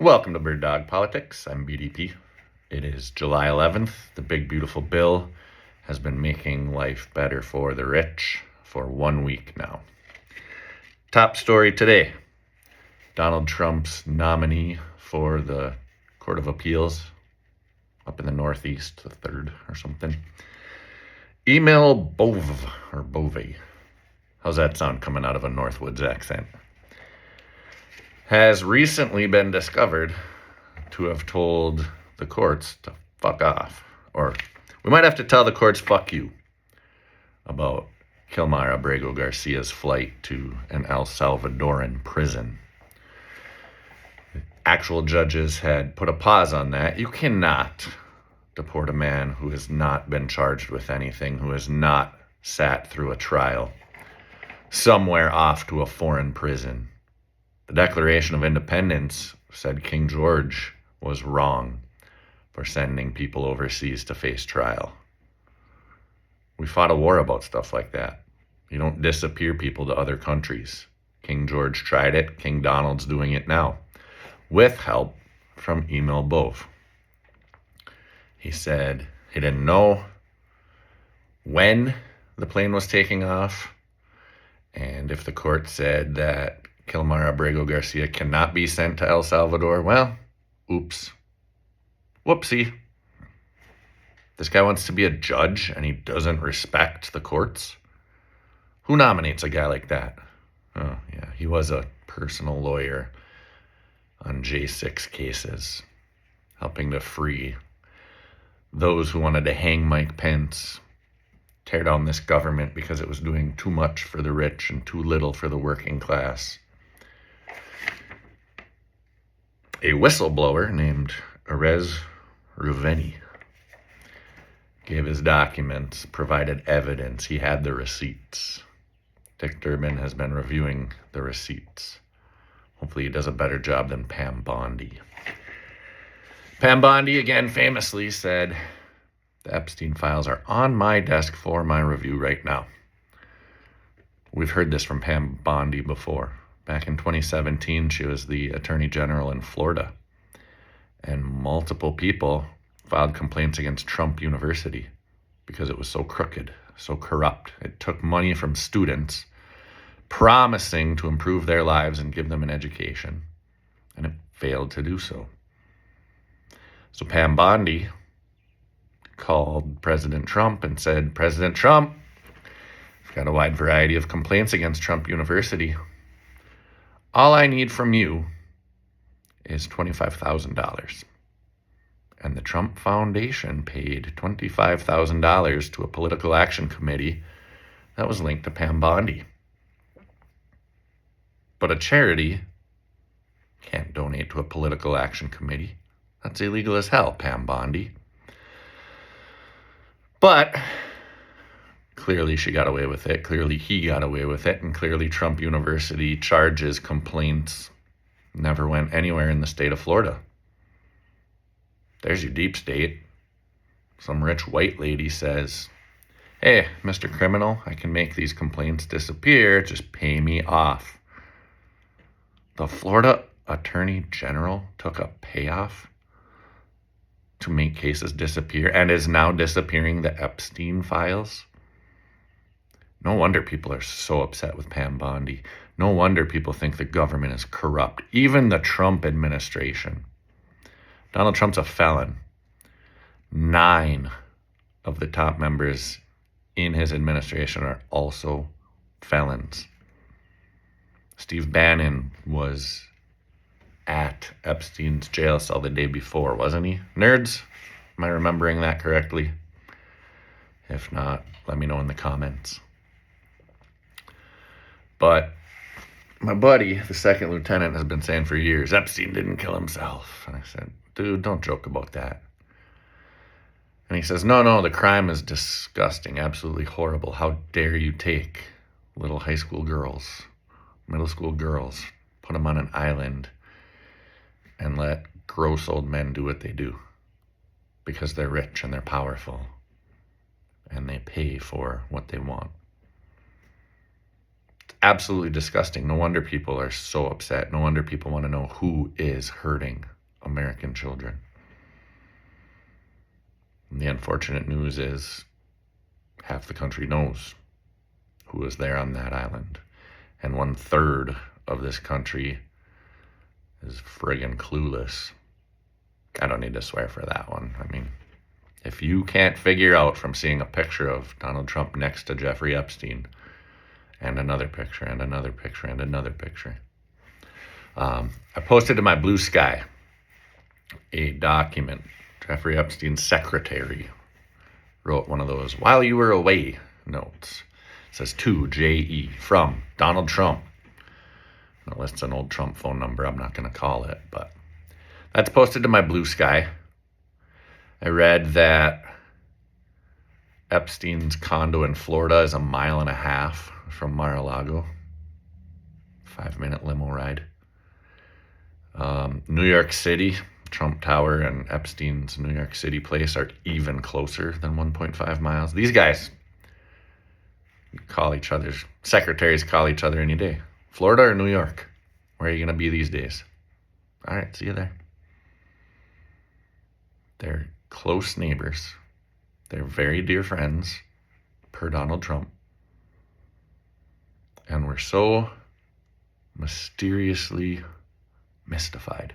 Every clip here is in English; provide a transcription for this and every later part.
Welcome to Bird Dog Politics. I'm BDP. It is July 11th. The big beautiful bill has been making life better for the rich for 1 week now. Top story today. Donald Trump's nominee for the Court of Appeals up in the Northeast, the third or something. Email Bove or Bove. How's that sound coming out of a Northwoods accent? Has recently been discovered to have told the courts to fuck off. Or we might have to tell the courts fuck you about Kilmar Abrego Garcia's flight to an El Salvadoran prison. Actual judges had put a pause on that. You cannot deport a man who has not been charged with anything, who has not sat through a trial, somewhere off to a foreign prison. The Declaration of Independence said King George was wrong for sending people overseas to face trial. We fought a war about stuff like that. You don't disappear people to other countries. King George tried it. King Donald's doing it now, with help from Email Bove. He said he didn't know when the plane was taking off, and if the court said that Kilmar Abrego Garcia cannot be sent to El Salvador, well, oops. Whoopsie. This guy wants to be a judge and he doesn't respect the courts? Who nominates a guy like that? Oh, yeah, he was a personal lawyer on J6 cases, helping to free those who wanted to hang Mike Pence, tear down this government because it was doing too much for the rich and too little for the working class. A whistleblower named Erez Ruveni gave his documents, provided evidence. He had the receipts. Dick Durbin has been reviewing the receipts. Hopefully he does a better job than Pam Bondi. Pam Bondi, again, famously said, "The Epstein files are on my desk for my review right now." We've heard this from Pam Bondi before. Back in 2017, she was the Attorney General in Florida, and multiple people filed complaints against Trump University because it was so crooked, so corrupt. It took money from students, promising to improve their lives and give them an education, and it failed to do so. So Pam Bondi called President Trump and said, "President Trump, I've got a wide variety of complaints against Trump University. All I need from you is $25,000. And the Trump Foundation paid $25,000 to a political action committee that was linked to Pam Bondi. But a charity can't donate to a political action committee. That's illegal as hell, Pam Bondi. But clearly she got away with it. Clearly he got away with it. And clearly Trump University charges, complaints never went anywhere in the state of Florida. There's your deep state. Some rich white lady says, "Hey, Mr. Criminal, I can make these complaints disappear. Just pay me off." The Florida Attorney General took a payoff to make cases disappear and is now disappearing the Epstein files. No wonder people are so upset with Pam Bondi. No wonder people think the government is corrupt. Even the Trump administration. Donald Trump's a felon. 9 of the top members in his administration are also felons. Steve Bannon was at Epstein's jail cell the day before, wasn't he? Nerds? Am I remembering that correctly? If not, let me know in the comments. But my buddy, the second lieutenant, has been saying for years, Epstein didn't kill himself. And I said, dude, don't joke about that. And he says, no, the crime is disgusting, absolutely horrible. How dare you take little high school girls, middle school girls, put them on an island and let gross old men do what they do because they're rich and they're powerful and they pay for what they want. Absolutely disgusting. No wonder people are so upset. No wonder people want to know who is hurting. American children. And the unfortunate news is half the country knows who was there on that island. And 1/3 of this country is friggin' clueless. I don't need to swear for that one. I mean, if you can't figure out from seeing a picture of Donald Trump next to Jeffrey Epstein, and another picture, and another picture, and another picture. I posted to my Blue Sky a document. Jeffrey Epstein's secretary wrote one of those "while you were away" notes. It says to J.E. from Donald Trump. Now, it's an old Trump phone number. I'm not going to call it, but that's posted to my Blue Sky. I read that Epstein's condo in Florida is 1.5 miles from Mar-a-Lago. 5-minute limo ride. New York City, Trump Tower and Epstein's New York City place are even closer than 1.5 miles. These guys call each other's secretaries, call each other any day. Florida or New York? Where are you going to be these days? All right, see you there. They're close neighbors. They're very dear friends, per Donald Trump. And we're so mysteriously mystified.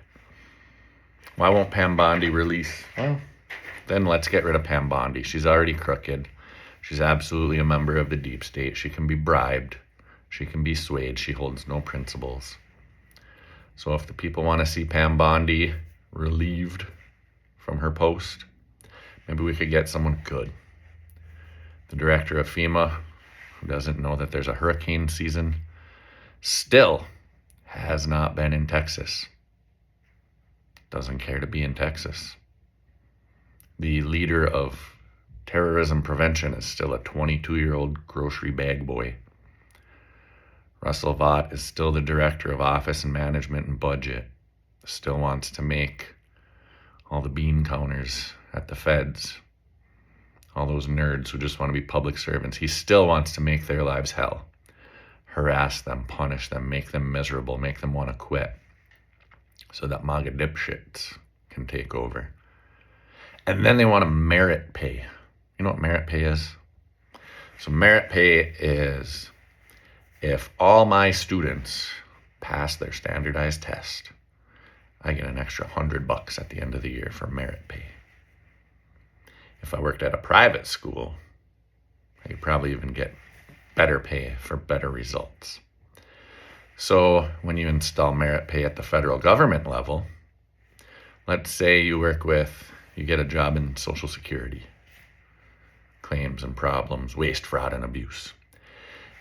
Why won't Pam Bondi release? Well, then let's get rid of Pam Bondi. She's already crooked. She's absolutely a member of the deep state. She can be bribed. She can be swayed. She holds no principles. So if the people want to see Pam Bondi relieved from her post, maybe we could get someone good. The director of FEMA, who doesn't know that there's a hurricane season, still has not been in Texas. Doesn't care to be in Texas. The leader of terrorism prevention is still a 22-year-old grocery bag boy. Russell Vought is still the director of office and management and budget. Still wants to make all the bean counters at the feds, all those nerds who just want to be public servants, he still wants to make their lives hell. Harass them, punish them, make them miserable, make them want to quit, so that MAGA dipshits can take over. And then they want to merit pay. You know what merit pay is? So merit pay is if all my students pass their standardized test, I get an extra $100 at the end of the year for merit pay. If I worked at a private school, I could probably even get better pay for better results. So when you install merit pay at the federal government level, let's say you get a job in Social Security, claims and problems, waste, fraud, and abuse.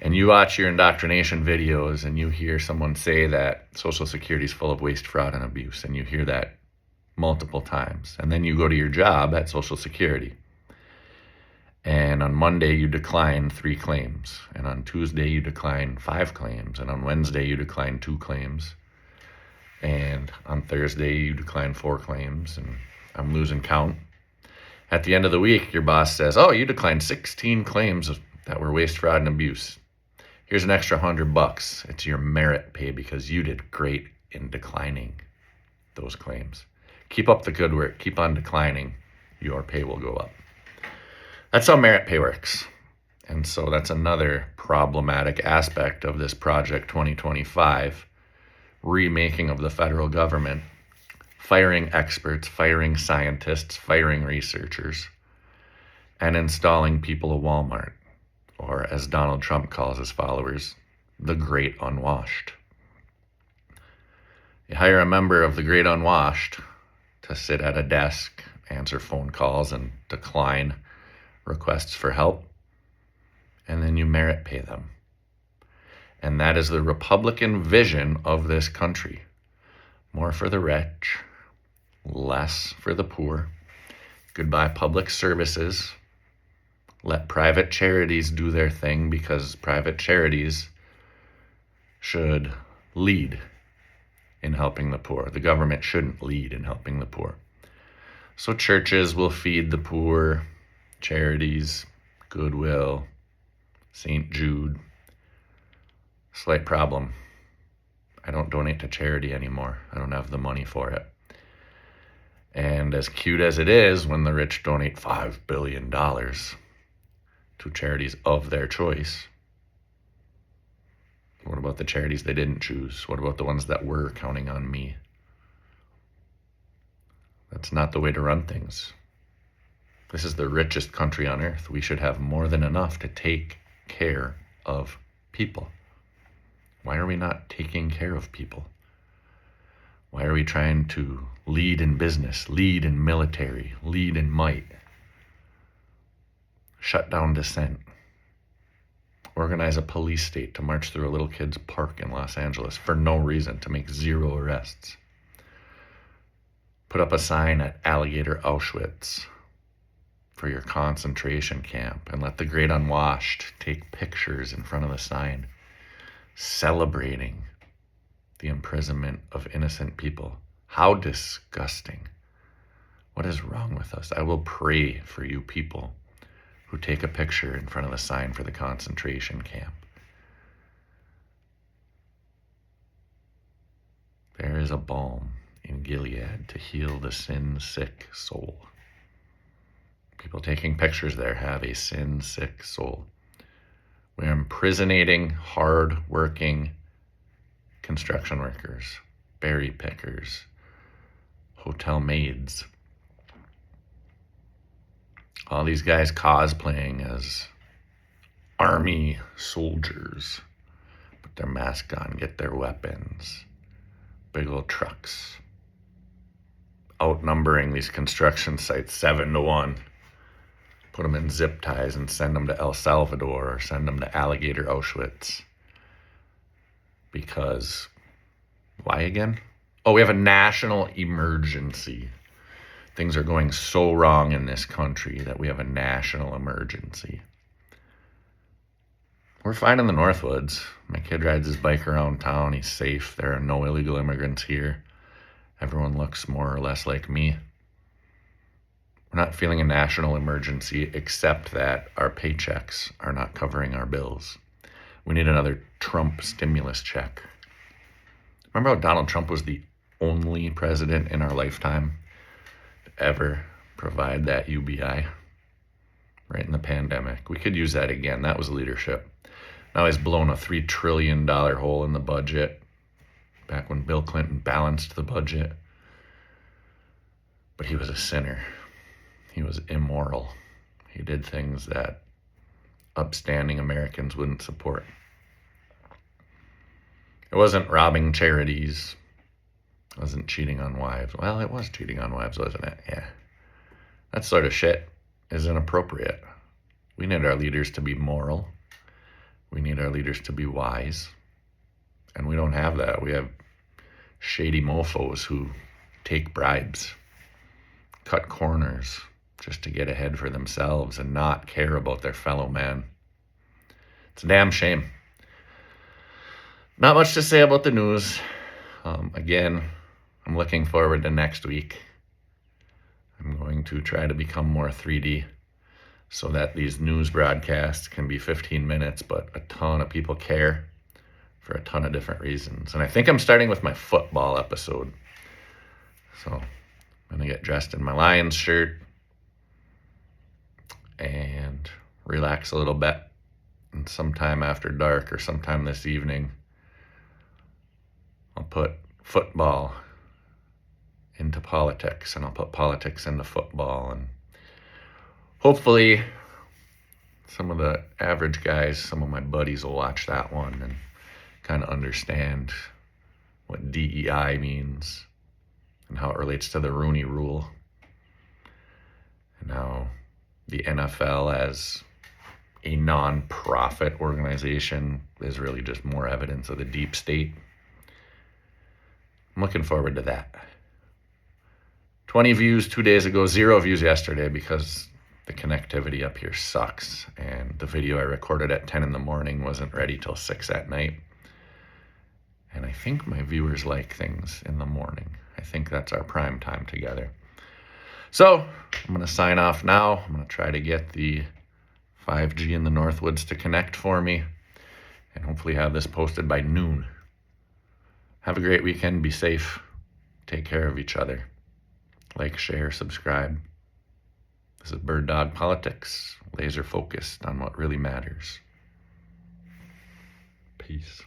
And you watch your indoctrination videos and you hear someone say that Social Security is full of waste, fraud, and abuse, and you hear that multiple times. And then you go to your job at Social Security. And on Monday, you decline 3 claims. And on Tuesday, you decline 5 claims. And on Wednesday, you decline 2 claims. And on Thursday, you decline 4 claims. And I'm losing count. At the end of the week, your boss says, oh, you declined 16 claims that were waste, fraud, and abuse. Here's an extra $100. It's your merit pay because you did great in declining those claims. Keep up the good work. Keep on declining. Your pay will go up. That's how merit pay works. And so that's another problematic aspect of this Project 2025 remaking of the federal government, firing experts, firing scientists, firing researchers, and installing people of Walmart, or as Donald Trump calls his followers, the Great Unwashed. You hire a member of the Great Unwashed to sit at a desk, answer phone calls, and decline requests for help, and then you merit pay them. And that is the Republican vision of this country. More for the rich, less for the poor. Goodbye public services. Let private charities do their thing because private charities should lead in helping the poor. The government shouldn't lead in helping the poor. So churches will feed the poor, charities, Goodwill, St. Jude. Slight problem. I don't donate to charity anymore. I don't have the money for it. And as cute as it is when the rich donate $5 billion to charities of their choice, what about the charities they didn't choose? What about the ones that were counting on me? That's not the way to run things. This is the richest country on earth. We should have more than enough to take care of people. Why are we not taking care of people? Why are we trying to lead in business, lead in military, lead in might? Shut down dissent. Organize a police state to march through a little kid's park in Los Angeles for no reason, to make 0 arrests. Put up a sign at Alligator Auschwitz for your concentration camp and let the great unwashed take pictures in front of the sign, celebrating the imprisonment of innocent people. How disgusting. What is wrong with us? I will pray for you people who take a picture in front of the sign for the concentration camp. There is a balm in Gilead to heal the sin-sick soul. People taking pictures there have a sin-sick soul. We're imprisonating hard-working construction workers, berry pickers, hotel maids. All these guys cosplaying as army soldiers. Put their mask on, get their weapons. Big old trucks. Outnumbering these construction sites 7-1. Put them in zip ties and send them to El Salvador or send them to Alligator Auschwitz. Because, why again? Oh, we have a national emergency. Things are going so wrong in this country that we have a national emergency. We're fine in the Northwoods. My kid rides his bike around town. He's safe. There are no illegal immigrants here. Everyone looks more or less like me. We're not feeling a national emergency, except that our paychecks are not covering our bills. We need another Trump stimulus check. Remember how Donald Trump was the only president in our lifetime to ever provide that UBI? Right in the pandemic. We could use that again. That was leadership. Now he's blown a $3 trillion hole in the budget, back when Bill Clinton balanced the budget. But he was a sinner. He was immoral. He did things that upstanding Americans wouldn't support. It wasn't robbing charities. It wasn't cheating on wives. Well, it was cheating on wives, wasn't it? Yeah. That sort of shit is inappropriate. We need our leaders to be moral. We need our leaders to be wise. And we don't have that. We have shady mofos who take bribes, cut corners just to get ahead for themselves and not care about their fellow man. It's a damn shame. Not much to say about the news. Again, I'm looking forward to next week. I'm going to try to become more 3D so that these news broadcasts can be 15 minutes, but a ton of people care for a ton of different reasons. And I think I'm starting with my football episode. So I'm going to get dressed in my Lions shirt and relax a little bit. And sometime after dark or sometime this evening, I'll put football into politics, and I'll put politics into football, and hopefully some of the average guys, some of my buddies will watch that one and kind of understand what DEI means and how it relates to the Rooney Rule and how the NFL as a non-profit organization is really just more evidence of the deep state. I'm looking forward to that. 20 views 2 days ago, 0 views yesterday because the connectivity up here sucks. And the video I recorded at 10 in the morning wasn't ready till 6 at night. And I think my viewers like things in the morning. I think that's our prime time together. So I'm going to sign off now. I'm going to try to get the 5G in the Northwoods to connect for me and hopefully have this posted by noon. Have a great weekend. Be safe. Take care of each other. Like, share, subscribe. This is Bird Dog Politics, laser focused on what really matters. Peace.